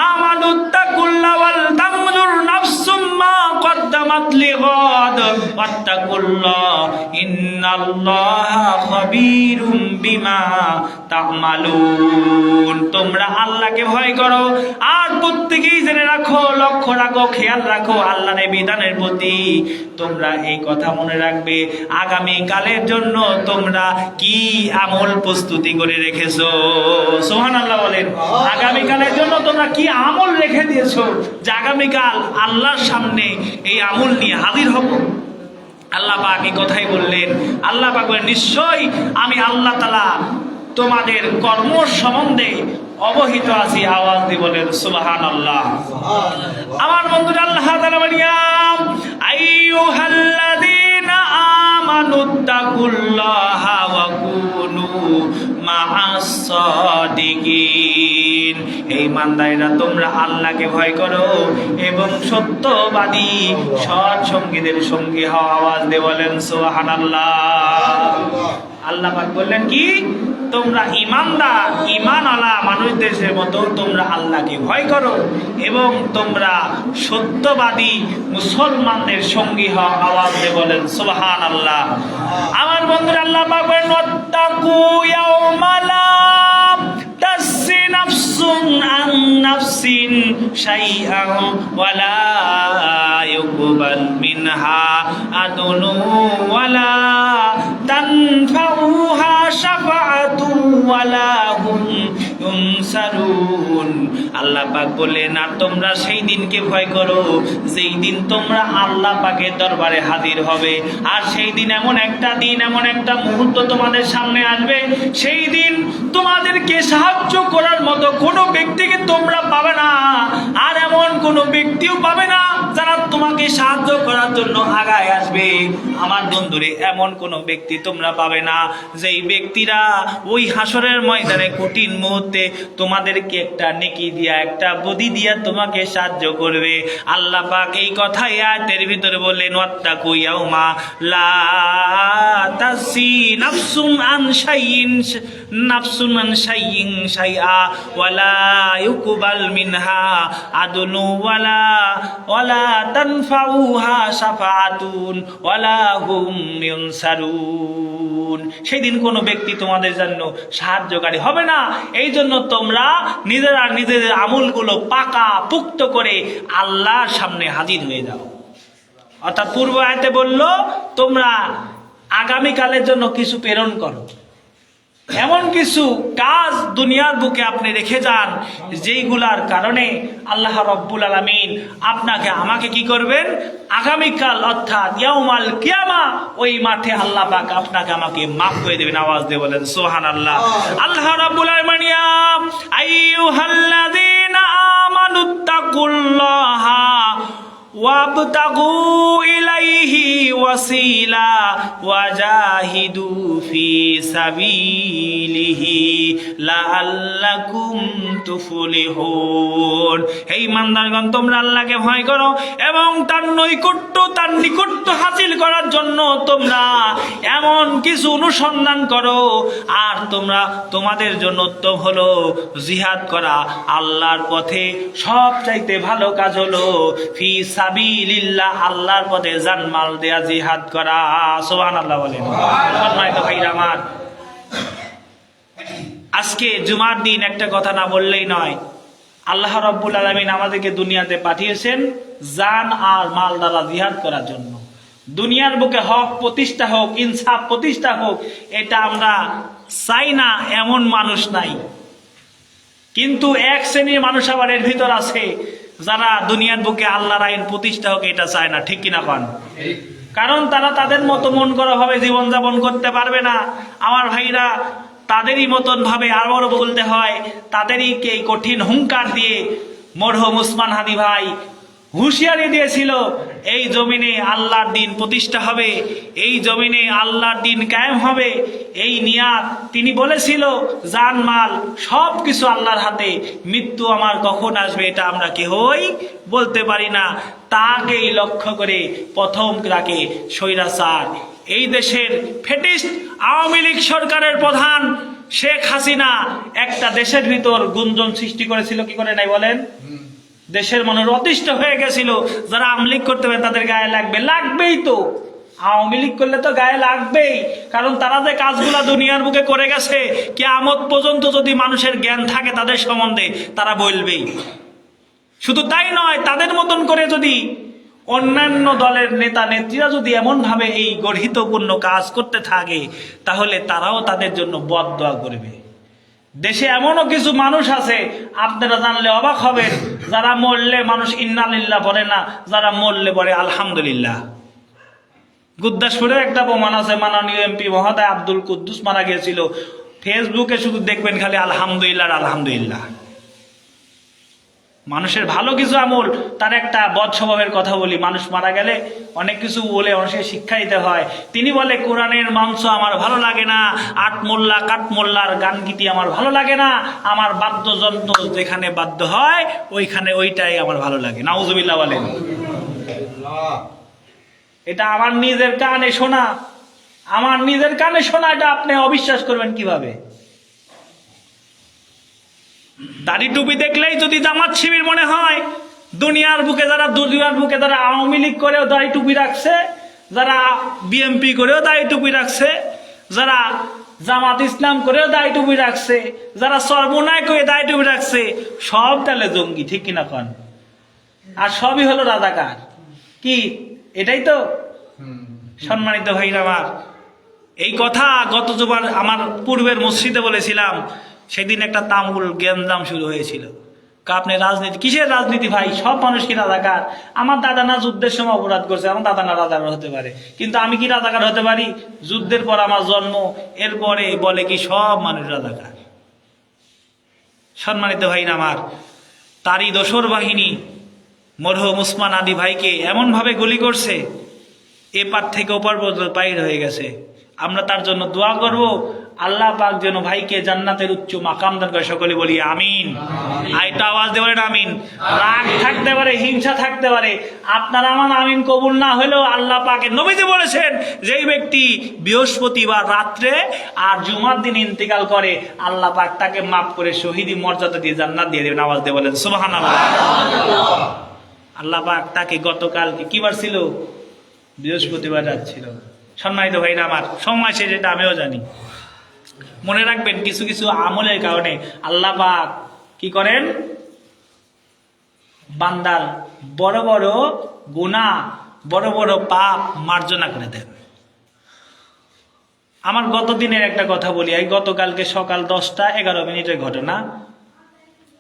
আমানুত্তাকুল্লাহ ওয়াল তানজুর নাফসুম মা কদ্দামাত লিগাদ ওয়াত্তাকুল্লাহ ইন্নাল্লাহা খাবীরুম বিমা তা'মালুন। তোমরা আল্লাহকে ভয় করো আর প্রত্যেকেই জেনে রাখো, লক্ষ্য রাখো, খেয়াল রাখো আল্লাহর বিধানের প্রতি। তোমরা এই কথা মনে রাখবে আগামী কালের জন্য তোমরা কি আমল প্রস্তুতি করে রেখেছো। সুবহানাল্লাহ বলেন। আগামী কালের জন্য তোমরা কি আমল রেখে দিয়েছো যে আগামীকাল আল্লাহর সামনে এই আমল নিয়ে হাজির হব। আল্লাহ পাক এই কথাই বললেন। আল্লাহ পাক বলেন নিশ্চয়ই আমি আল্লাহ তাআলা তোমাদের কর্ম সম্বন্ধে অবহিত আছি। আওয়াজ দিয়ে বলেন সুবহানাল্লাহ। আমার বন্ধুরা, আল্লাহ তাআলা বলেন আইয়ুহাল্লাযীনা আমানুত্তাকুল্লাহা ওয়া কুনু মা'আস সাদিকিন। এই ইমানদারেরা তোমরা আল্লাহকে ভয় করো এবং সত্যবাদী সৎ সঙ্গীদের সঙ্গী হও। আওয়াজ দিয়ে বলেন সুবহানাল্লাহ। আল্লাহ পাক বললেন কি, তোমরা ইমানদার ইমানওয়ালা মানুষদের মতো তোমরা আল্লাহকে ভয় করো এবং তোমরা সত্যবাদী মুসলমানদের সঙ্গী হও। আওয়াজ দিয়ে বলেন সুবহানাল্লাহ। আমার বন্ধুরা, আল্লাহ পাক বলেন ওয়াত্তাকু ইয়াওমা লা তাজজি নাফসুন আন নাফসিন শাইআন ওয়া লা ইউকবাল মিনহা আদলু ওয়া লা তানফাউহা শাফাআতু ওয়া লা হুম ইউনসারুন। আল্লাহ পাক বলেন আর তোমরা সেই দিনকে ভয় করো যেই দিন তোমরা আল্লাহ পাকের দরবারে হাজির হবে। আর সেই দিন এমন একটা দিন, এমন একটা মুহূর্ত তোমাদের সামনে আসবে, সেই দিন তোমাদেরকে সাহায্য করার মতো কোনো ব্যক্তিকে তোমরা পাবে না, আর এমন কোনো ব্যক্তিও পাবে না যারা তোমাকে সাহায্য করার জন্য আগায় আসবে। আমার বন্ধুরে, এমন কোনো ব্যক্তি তোমরা পাবে না যেই ব্যক্তিরা ওই হাসরের ময়দানে কঠিন মুহূর্তে তোমাদেরকে একটা নেকি দিয়া, একটা বদি দিয়া তোমাকে সাহায্য করবে। আল্লাহ পাক এই কথা আয়াতের ভিতরে বললেন ওয়াত্তাকু ইয়াউমা লা তাজজি নাফসুন আন শাইইন নাফসুন মান শাইইন শাইআ ওয়ালা ইউকবাল মিনহা আদলু ওয়ালা তানফাউহা শাফাআতুন ওয়ালা হুম ইউনসারুন। সেদিন কোনো ব্যক্তি তোমাদের জন্য সাহায্যকারী হবে না। এই জন্য তোমরা নিজেরা নিজেদের আমলগুলো পাকা পুক্ত করে আল্লাহর সামনে হাজির হয়ে যাও। অর্থাৎ পূর্ব আয়াতে বলল তোমরা আগামীকালের জন্য কিছু প্রেরণ করো, এমন কিছু কাজ দুনিয়ার বুকে আপনি রেখে যান যেইগুলার কারণে আল্লাহ রব্বুল আলামিন আপনাকে আমাকে কি করবেন, আগামীকাল অর্থাৎ ইয়াউমাল কিয়ামা ওই মাঠে আল্লাহ পাক আপনাকে আমাকে মাফ করে দেবেন। আওয়াজ দিয়ে বলেন সুবহানাল্লাহ। আল্লাহ রব্বুল আলামিন ইয়া আইয়ুহাল্লাযীনা আমানুত্তাকুল্লাহা ওয়াবতাগু ইলাইহি ওয়াসিলা ওয়াজাহিদু ফি সাবিলিহি লাআল্লাকুম তুফলিহুন। হে ইমানদারগণ, তোমরা আল্লাহকে ভয় করো এবং তার নিকট্য হাসিল করার জন্য তোমরা এমন কিছু অনুসন্ধান করো। আর তোমরা তোমাদের জন্য তো হলো জিহাদ করা। আল্লাহর পথে সবচাইতে ভালো কাজ হলো ফি সাবিলিল্লাহ, আল্লাহর পথে জানমাল দেয়া জিহাদ করা। সুবহানাল্লাহ বলেন। সম্মানিত ভাইরা আমার, আজকে জুমার দিন একটা কথা না বললেই নয়। আল্লাহ রাব্বুল আলামিন আমাদেরকে দুনিয়াতে পাঠিয়েছেন জান আর মাল দ্বারা জিহাদ করার জন্য। দুনিয়ার বুকে হক প্রতিষ্ঠা হোক, ইনসাফ প্রতিষ্ঠা হোক, এটা আমরা চাই না এমন মানুষ নাই। কিন্তু এক শ্রেণীর মানুষ আবার এর ভিতর আছে যারা দুনিয়ার বুকে আল্লাহর আইন প্রতিষ্ঠা হোক এটা চায় না। ঠিক কিনা পান? কারণ তারা তাদের মতো মন করা ভাবে জীবনযাপন করতে পারবে না। আমার ভাইরা, তাদেরই মতন ভাবে আবারও বলতে হয়, তাদেরই কে কঠিন হুঙ্কার দিয়ে মরহুম উসমান হাদি ভাই হুঁশিয়ারি দিয়েছিল, এই জমিনে আল্লাহর দিন প্রতিষ্ঠা হবে, এই জমিনে আল্লাহর দিন কায়েম হবে। এই নিয়াত তিনি বলেছিল, জান মাল সব কিছু আল্লাহর হাতে, মৃত্যু আমার কখন আসবে এটা আমরা কেউই বলতে পারি না। তাকেই লক্ষ্য করে প্রথম তাকে স্বৈরাচার এই দেশের ফেটিস্ট আওয়ামী লীগ সরকারের প্রধান শেখ হাসিনা একটা দেশের ভিতর গুঞ্জন সৃষ্টি করেছিল। কি করে নাই বলেন? দেশের মানুষ অতিষ্ঠ হয়ে গেছিল, যারা আওয়ামী লীগ করতে পারে তাদের গায়ে লাগবেই তো। আওয়ামী লীগ করলে তো গায়ে লাগবেই, কারণ তারা যে কাজগুলা দুনিয়ার বুকে করে গেছে, কিয়ামত পর্যন্ত যদি মানুষের জ্ঞান থাকে তাদের সম্বন্ধে তারা বলবেই। শুধু তাই নয়, তাদের মতন করে যদি অন্যান্য দলের নেতা নেত্রীরা যদি এমন ভাবে এই গর্হিতপূর্ণ কাজ করতে থাকে, তাহলে তারাও তাদের জন্য বদদোয়া করবে। দেশে এমনও কিছু মানুষ আছে, আপনারা জানলে অবাক হবেন, যারা মরলে মানুষ ইন্না লিল্লাহ বলে না, যারা মরলে বলে আলহামদুলিল্লাহ। গুরদাসপুরেও একটা প্রমাণ আছে, মাননীয় এমপি মহোদয় আব্দুল কুদ্দুস মারা গিয়েছিল, ফেসবুকে শুধু দেখবেন খালি আলহামদুলিল্লাহ আলহামদুলিল্লাহ। মানুষের ভালো কিছু আমল, তার একটা বদ স্বভাবের কথা বলি, মানুষ মারা গেলে অনেক কিছু বলে মানুষকে শিক্ষা দিতে হয়। তিনি বলে, কোরআনের মাংস আমার ভালো লাগে না, আট মোল্লা কাঠ মোল্লার গান গীতি আমার ভালো লাগে না, আমার বাদ্যযন্ত্র যেখানে বাদ্য হয় ওইটাই আমার ভালো লাগে। নাউজুবিল্লাহ বলেন। এটা আমার নিজের কানে শোনা, এটা আপনি অবিশ্বাস করবেন কিভাবে? দাড়ি টুপি দেখলেই যদি জামাত শিবির মনে হয়, দুনিয়ার বুকে যারা আওয়ামী লীগ করেও দাড়ি টুপি রাখছে, যারা বিএমপি করেও দাড়ি টুপি রাখছে, যারা জামাত ইসলাম করেও দাড়ি টুপি রাখছে, যারা সর্বনায় করে দাড়ি টুপি রাখছে, সব তাহলে জঙ্গি। ঠিক কিনা কন? আর সবই হলো রাজাকার। কি এটাই তো? সম্মানিত ভাইরা আমার, এই কথা গত জুমার আমার পূর্বের মসজিদে বলেছিলাম। সেদিন একটা তামুল গ্যাঞ্জাম শুরু হয়েছিল। আপনি রাজনীতি, কিসের রাজনীতি ভাই? সব মানুষ কি রাজাকার? আমার দাদা না যুদ্ধের সময় অপরাধ করছে, আমার দাদা না রাজাকার হতে পারে, কিন্তু আমি কি রাজাকার হতে পারি? যুদ্ধের পর আমার জন্ম, এরপরে বলে কি সব মানুষ রাজাকার। সম্মানিত ভাইরা আমার, তারই দোসর বাহিনী মরহুম উসমান হাদি ভাইকে এমন ভাবে গুলি করছে, এপার থেকে ওপার পর্যন্ত বাইর হয়ে গেছে। আমরা তার জন্য দোয়া করব, আল্লাহ পাক যেন ভাইকে জান্নাতের উচ্চ মাকাম দান করে, সকলে বলি আমিন। আর একটু আওয়াজ দিয়ে বলেন আমিন। রাগ থাকতে পারে, হিংসা থাকতে পারে, আপনার আমার আমিন কবুল না হলেও আল্লাহ পাকের নবীজি বলেছেন যেই ব্যক্তি বৃহস্পতিবার রাত্রে আর জুমার দিন ইন্তেকাল করে আল্লাহ পাক তাকে মাফ করে শহীদি মর্যাদা দিয়ে জান্নাত দিয়ে দেবেন। আওয়াজ দিয়ে বলেন সুবহানাল্লাহ। আল্লাহ পাক তাকে গতকালকে কি বার ছিল? বৃহস্পতিবার রাত ছিল। সম্মানিত ভাইরা আমার, সময় শেষ, এটা আমিও জানি। মনে রাখবেন কিছু কিছু আমলের কারণে আল্লাহ পাক কি করেন? বান্দার বড় বড় গুনাহ, বড় বড় পাপ মার্জনা করে দেন। আমার গত দিনের একটা কথা বলি, এই গতকালকে সকাল 10:11 ঘটনা।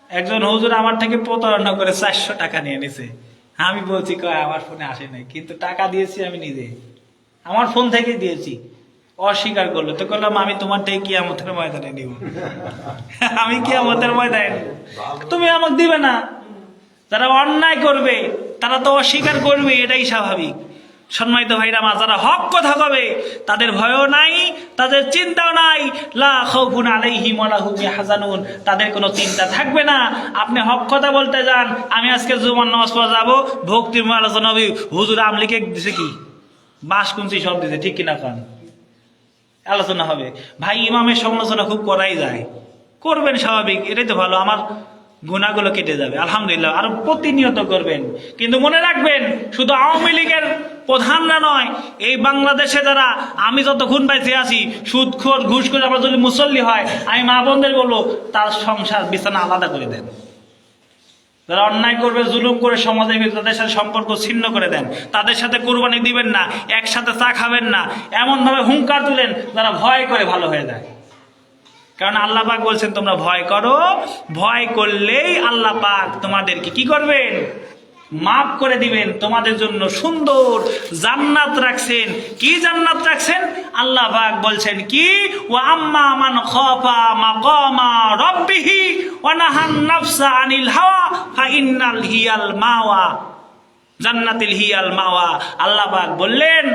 একজন হুজুর আমার থেকে প্রতারণা করে 400 টাকা নিয়ে নিছে। আমি বলছি কয় আমার ফোনে আসে নাই, কিন্তু টাকা দিয়েছি আমি নিজে, আমার ফোন থেকে দিয়েছি। অস্বীকার করলো, তো করলাম আমি তোমার থেকে কিয়ামতের ময়দানে নিব। আমি কিয়ামতের ময়দানে নিব, তুমি আমাকে দিবে না। যারা অন্যায় করবে তারা তো অস্বীকার করবে, এটাই স্বাভাবিক। সম্মানিত ভাইরা মা, যারা হক কথা কবে তাদের ভয়ও নাই, তাদের চিন্তাও নাই। লা খাউফুন আলাইহিম ওয়া লা হুম ইয়াহজানুন, তাদের কোনো চিন্তা থাকবে না। আপনি হক কথা বলতে যান, আমি আজকে জুমার নামাজ পড়া যাবো, ভক্তির আলোচনা হবে, হুজুর আমলিকে দিছে কি বাসকুঞ্চি সব দিছে, ঠিক কিনা কান আলোচনা হবে। ভাই ইমামের সমালোচনা খুব করাই যায়, করবেন, স্বাভাবিক, এটাই তো ভালো। আমার গুনাহগুলো কেটে যাবে আলহামদুলিল্লাহ। আর প্রতিনিয়ত করবেন, কিন্তু মনে রাখবেন শুধু আওয়ামী লীগের প্রধানরা নয়, এই বাংলাদেশে যারা, আমি যতক্ষণ বাইতে আছি সুদখোর ঘুষখোর, আমরা যদি মুসল্লি হয়, আমি মা বোনদের বলবো তার সংসার বিছানা আলাদা করে দেন। যারা অন্যায় করবে, জুলুম করে সমাজের ভিতরে তাদের সাথে সম্পর্ক ছিন্ন করে দেন, তাদের সাথে কোরবানি দিবেন না, একসাথে চা খাবেন না, এমন ভাবে হুঙ্কার তুলেন যারা ভয় করে ভালো হয়ে যায়। কারণ আল্লাহ পাক বলছেন তোমরা ভয় করো, ভয় করলেই আল্লাহ পাক তোমাদেরকে কি করবেন? মাফ করে দিবেন। তোমাদের জন্য সুন্দর জান্নাত রাখছেন। কি জান্নাত রাখছেন? আল্লাহ পাক বলছেন কি? ওয়া আম্মা মান খাফা মাকামা রাব্বিহি ওয়া নাহান নাফসা আনিল হাওয়া ফা ইন্নাল হিয়াল মাওয়া, জান্নাতিল হিয়াল মাওয়া। আল্লাহ পাক বললেন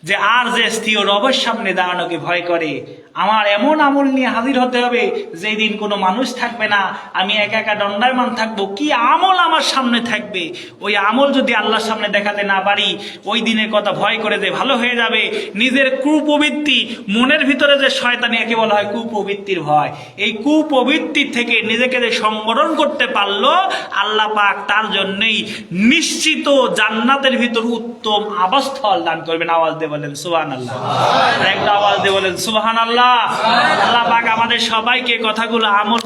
যে আর যে স্থির রবের সামনে দাঁড়ানোকে ভয় করে, আমার এমন আমল নিয়ে হাজির হতে হবে যেই দিন কোনো মানুষ থাকবে না, আমি একা একা দণ্ডায়মান থাকবো। কি আমল আমার সামনে থাকবে? ওই আমল যদি আল্লাহর সামনে দেখাতে না পারি, ওই দিনের কথা ভয় করে যে ভালো হয়ে যাবে। নিজের কুপ্রবৃত্তি, মনের ভিতরে যে শয়তানি, একে বলা হয় কুপ্রবৃত্তির ভয়, এই কুপ্রবৃত্তির থেকে নিজেকে যে সংবরণ করতে পারলো, আল্লাহ পাক তার জন্যই নিশ্চিত জান্নাতের ভিতর উত্তম আবাসস্থল দান করবেন। আওয়াজ দিয়ে বলেন সুবহানাল্লাহ। একটা আওয়াজ দিয়ে বলেন সুবহানাল্লাহ। আল্লাহ পাক আমাদের সবাইকে কথাগুলো আমল